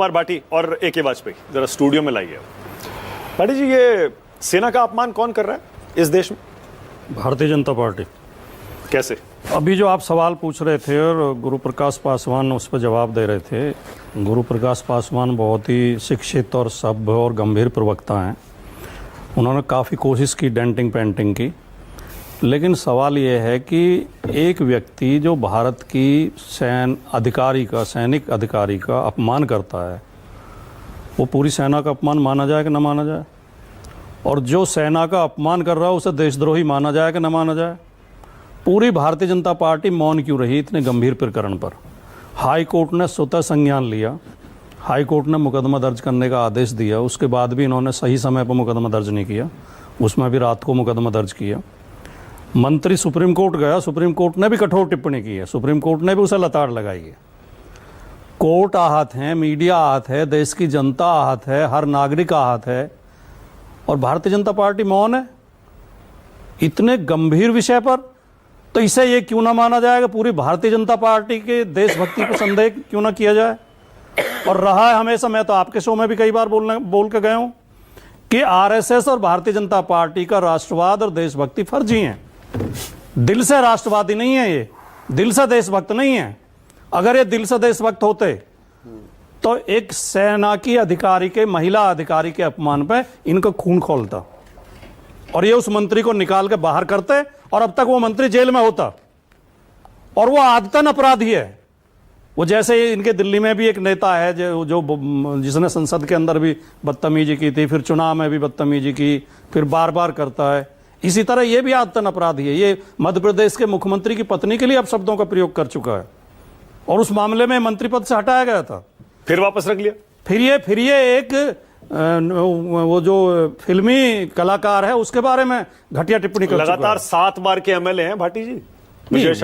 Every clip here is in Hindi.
कुमार भाटी और ए.के. वाजपेयी जरा स्टूडियो में लाइए। भाटी जी, ये सेना का अपमान कौन कर रहा है इस देश में? भारतीय जनता पार्टी। कैसे? अभी जो आप सवाल पूछ रहे थे और गुरु प्रकाश पासवान उस पर जवाब दे रहे थे। गुरु प्रकाश पासवान बहुत ही शिक्षित और सभ्य और गंभीर प्रवक्ता हैं। उन्होंने काफ़ी कोशिश की डेंटिंग पेंटिंग की, लेकिन सवाल ये है कि एक व्यक्ति जो भारत की सैनिक अधिकारी का अपमान करता है, वो पूरी सेना का अपमान माना जाए कि न माना जाए? और जो सेना का अपमान कर रहा है उसे देशद्रोही माना जाए कि न माना जाए? पूरी भारतीय जनता पार्टी मौन क्यों रही इतने गंभीर प्रकरण पर? हाई कोर्ट ने स्वतः संज्ञान लिया, हाई कोर्ट ने मुकदमा दर्ज करने का आदेश दिया, उसके बाद भी इन्होंने सही समय पर मुकदमा दर्ज नहीं किया, उसमें भी रात को मुकदमा दर्ज किया। मंत्री सुप्रीम कोर्ट गया, सुप्रीम कोर्ट ने भी कठोर टिप्पणी की है, सुप्रीम कोर्ट ने भी उसे लताड़ लगाई है। कोर्ट आहत है, मीडिया आहत है, देश की जनता आहत है, हर नागरिक आहत है, और भारतीय जनता पार्टी मौन है इतने गंभीर विषय पर। तो इसे ये क्यों ना माना जाएगा? पूरी भारतीय जनता पार्टी के देशभक्ति को संदेह क्यों ना किया जाए? और रहा है हमेशा, मैं तो आपके शो में भी कई बार बोल के गया हूं कि आरएसएस और भारतीय जनता पार्टी का राष्ट्रवाद और देशभक्ति फर्जी है। दिल से राष्ट्रवादी नहीं है, ये दिल से देशभक्त नहीं है। अगर ये दिल से देशभक्त होते तो एक सेना की अधिकारी के, महिला अधिकारी के अपमान पे इनका खून खोलता और ये उस मंत्री को निकाल के बाहर करते और अब तक वो मंत्री जेल में होता। और वो आदतन अपराधी है। वो जैसे इनके दिल्ली में भी एक नेता है जो जिसने संसद के अंदर भी बदतमीजी की थी, फिर चुनाव में भी बदतमीजी की, फिर बार बार करता है। इसी तरह ये भी आदतन अपराधी है। ये मध्य प्रदेश के मुख्यमंत्री की पत्नी के लिए अब शब्दों का प्रयोग कर चुका है और उस मामले में मंत्री पद से हटाया गया था, फिर वापस रख लिया। फिर ये एक वो जो फिल्मी कलाकार है उसके बारे में घटिया टिप्पणी कर चुका है। लगातार 7 बार के एमएलए हैं भाटी जी।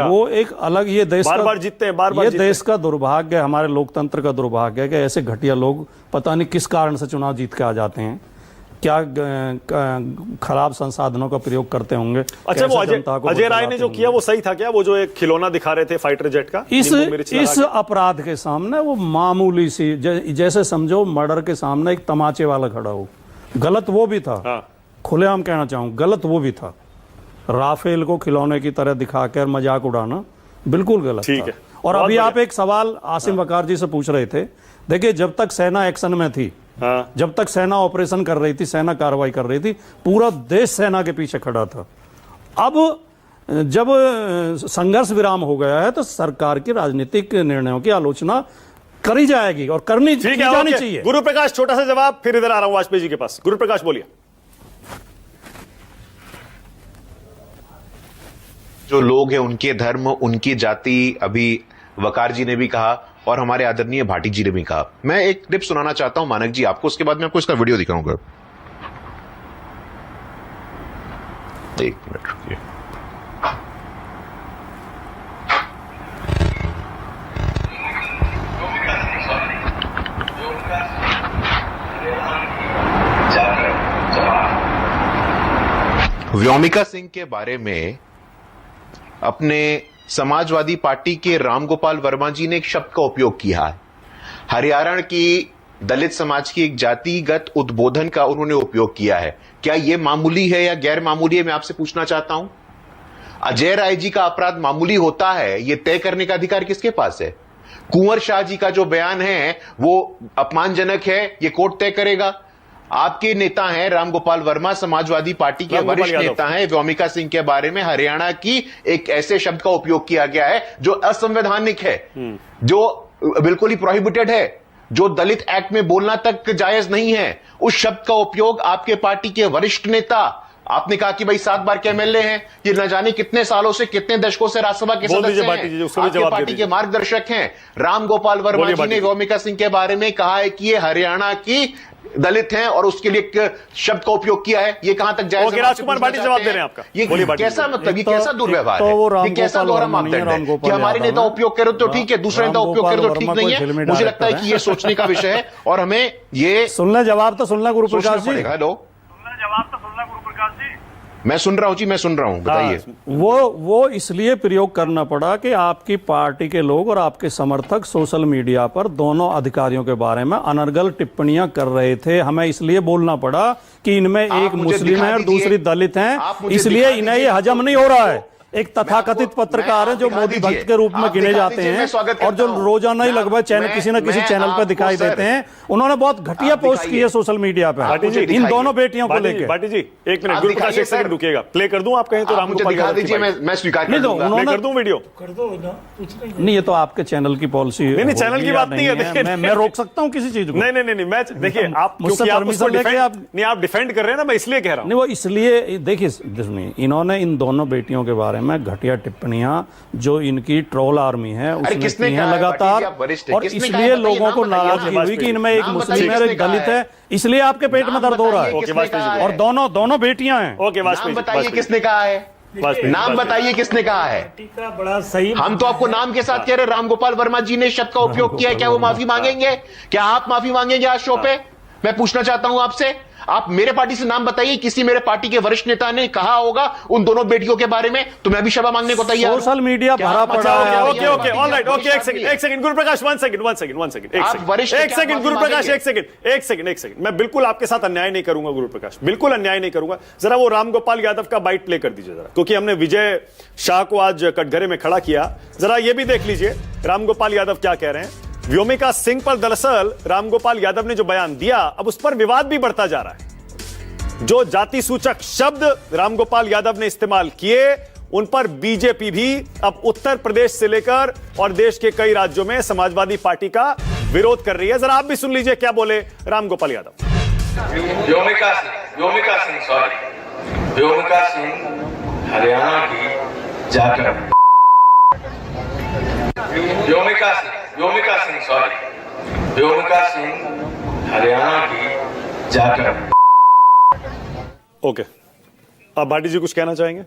वो एक अलग, ये देश बार जीतते हैं, बार ये देश का दुर्भाग्य, हमारे लोकतंत्र का दुर्भाग्य है कि ऐसे घटिया लोग पता नहीं किस कारण से चुनाव जीत के आ जाते हैं, क्या खराब संसाधनों का प्रयोग करते होंगे। अच्छा, वो अजय राय ने जो किया वो सही था क्या? वो जो एक खिलौना दिखा रहे थे फाइटर जेट का, इस अपराध के सामने वो मामूली सी, जैसे समझो मर्डर के सामने एक तमाचे वाला खड़ा हो। गलत वो भी था। हाँ। खुलेआम कहना चाहूं, गलत वो भी था। राफेल को खिलौने की तरह दिखाकर मजाक उड़ाना बिल्कुल गलत था। और अभी आप एक सवाल आसिम वकार जी से पूछ रहे थे। देखिए, जब तक सेना एक्शन में थी, हाँ। जब तक सेना ऑपरेशन कर रही थी, सेना कार्रवाई कर रही थी, पूरा देश सेना के पीछे खड़ा था। अब जब संघर्ष विराम हो गया है तो सरकार के राजनीतिक निर्णयों की आलोचना करी जाएगी और करनी जानी चाहिए। गुरु प्रकाश, छोटा सा जवाब, फिर इधर आ रहा हूं वाजपेयी जी के पास। गुरु प्रकाश बोलिए। जो लोग हैं उनके धर्म, उनकी जाति, अभी वकार जी ने भी कहा और हमारे आदरणीय भाटी जी ने भी कहा। मैं एक क्लिप सुनाना चाहता हूं मानक जी आपको, उसके बाद मैं आपको इसका वीडियो दिखाऊंगा। एक मिनट रुकिए। व्योमिका सिंह के बारे में अपने समाजवादी पार्टी के रामगोपाल वर्मा जी ने एक शब्द का उपयोग किया है। हरियाणा की दलित समाज की एक जातिगत उद्बोधन का उन्होंने उपयोग किया है। क्या यह मामूली है या गैर मामूली है, मैं आपसे पूछना चाहता हूं। अजय राय जी का अपराध मामूली होता है, यह तय करने का अधिकार किसके पास है? कुंवर शाह जी का जो बयान है वो अपमानजनक है, यह कोर्ट तय करेगा। आपके नेता हैं रामगोपाल वर्मा, समाजवादी पार्टी के वरिष्ठ नेता हैं। व्योमिका सिंह के बारे में हरियाणा की एक ऐसे शब्द का उपयोग किया गया है जो असंवैधानिक है, जो बिल्कुल ही प्रोहिबिटेड है, जो दलित एक्ट में बोलना तक जायज नहीं है। उस शब्द का उपयोग आपके पार्टी के वरिष्ठ नेता, आपने कहा कि भाई 7 बार के एमएलए हैं, ये न जाने कितने सालों से, कितने दशकों से राज्यसभा के सदस्य हैं, आपके पार्टी के मार्गदर्शक हैं। रामगोपाल वर्मा जी ने व्योमिका सिंह के बारे में कहा है कि ये हरियाणा की दलित हैं और उसके लिए एक शब्द का उपयोग किया है। ये कहां तक जायज है? राजकुमार भाटी जवाब दे रहे हैं आपका। ये कैसा मतलब, ये कैसा दुर्व्यवहार है, ये कैसा दोहरा मापदंड है कि हमारे नेता उपयोग करे तो ठीक है, दूसरे नेता उपयोग करे तो ठीक नहीं है। मुझे लगता है कि ये सोचने का विषय है और हमें ये सुनना, जवाब तो सुनना गुरु प्रकाश जी। हेलो, जवाब तो सुनना गुरु प्रकाश जी। मैं सुन रहा हूं जी, मैं सुन रहा हूं, बताइए। वो इसलिए प्रयोग करना पड़ा कि आपकी पार्टी के लोग और आपके समर्थक सोशल मीडिया पर दोनों अधिकारियों के बारे में अनर्गल टिप्पणियां कर रहे थे। हमें इसलिए बोलना पड़ा कि इनमें एक मुस्लिम है और दूसरी दलित है, इसलिए इन्हें ये हजम नहीं हो रहा है। एक तथाकथित पत्रकार है जो मोदी भक्त के रूप में गिने जाते हैं और जो रोजाना ही लगभग चैनल किसी न किसी चैनल पर दिखाई देते हैं, उन्होंने बहुत घटिया पोस्ट की है सोशल मीडिया पर इन दोनों बेटियों को लेकर। बाटी जी एक मिनट, गुरु प्रकाश एक सेकंड रुकिएगा, प्ले कर दूं आप कहें तो? मुझे दिखा दीजिए, मैं स्वीकार कर दूंगा। मैं कर दूं वीडियो? नहीं, ये तो आपके चैनल की पॉलिसी है। नहीं चैनल की बात नहीं है, मैं रोक सकता हूं किसी चीज को? नहीं मैं देखिए, आप मुझसे परमिशन लेके आप डिफेंड कर रहे हैं ना, मैं इसलिए कह रहा हूं। नहीं, वो इसलिए देखिए इन्होंने इन दोनों बेटियों के बारे में घटिया टिप्पणियां जो इनकी ट्रोल आर्मी है उसने की हैं लगातार, और इसलिए लोगों को नाराजगी हुई कि इनमें एक मुस्लिम है और एक दलित है, इसलिए आपके पेट में दर्द हो रहा है। और दोनों बेटियां हैं। ओके, नाम बताइए किसने कहा है, नाम बताइए किसने कहा है? बड़ा सही, हम तो आपको नाम के साथ कह रहे, रामगोपाल वर्मा जी ने शब्द का उपयोग किया है, क्या वो माफी मांगेंगे? क्या आप माफी मांगेंगे आज शो पे? मैं पूछना चाहता हूं आपसे। आप मेरे पार्टी से नाम बताइए, किसी मेरे पार्टी के वरिष्ठ नेता ने कहा होगा उन दोनों बेटियों के बारे में, तो मैं भी क्षमा मांगने को तैयार हूं। सोशल मीडिया भरा पड़ा है। ओके ऑलराइट, ओके एक सेकंड गुरु प्रकाश, वन सेकंड गुरु प्रकाश, एक सेकंड। मैं बिल्कुल आपके साथ अन्याय नहीं करूंगा गुरु प्रकाश, बिल्कुल अन्याय नहीं करूंगा। जरा वो रामगोपाल यादव का बाइट प्ले कर दीजिए जरा, क्योंकि हमने विजय शाह को आज कटघरे में खड़ा किया। जरा ये भी देख लीजिए रामगोपाल यादव क्या कह रहे हैं। व्योमिका सिंह पर दरअसल रामगोपाल यादव ने जो बयान दिया, अब उस पर विवाद भी बढ़ता जा रहा है। जो जाति सूचक शब्द रामगोपाल यादव ने इस्तेमाल किए, उन पर बीजेपी भी अब उत्तर प्रदेश से लेकर और देश के कई राज्यों में समाजवादी पार्टी का विरोध कर रही है। जरा आप भी सुन लीजिए क्या बोले रामगोपाल यादव। व्योमिका सिंह हरियाणा की जाकर व्योमिका सिंह हरियाणा की जाकर। ओके, अब भाटी जी कुछ कहना चाहेंगे?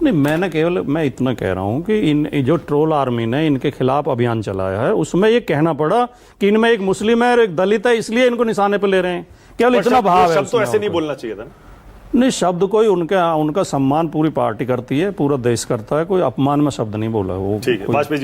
नहीं, मैं इतना कह रहा हूं कि इन जो ट्रोल आर्मी ने इनके खिलाफ अभियान चलाया है उसमें ये कहना पड़ा कि इनमें एक मुस्लिम है और एक दलित है, इसलिए इनको निशाने पर ले रहे हैं। केवल इतना भाव है। शब्द तो ऐसे नहीं बोलना चाहिए था ना। नहीं, शब्द कोई उनका सम्मान पूरी पार्टी करती है, पूरा देश करता है, कोई अपमान में शब्द नहीं बोला वो। ठीक है, वाजपेयी जी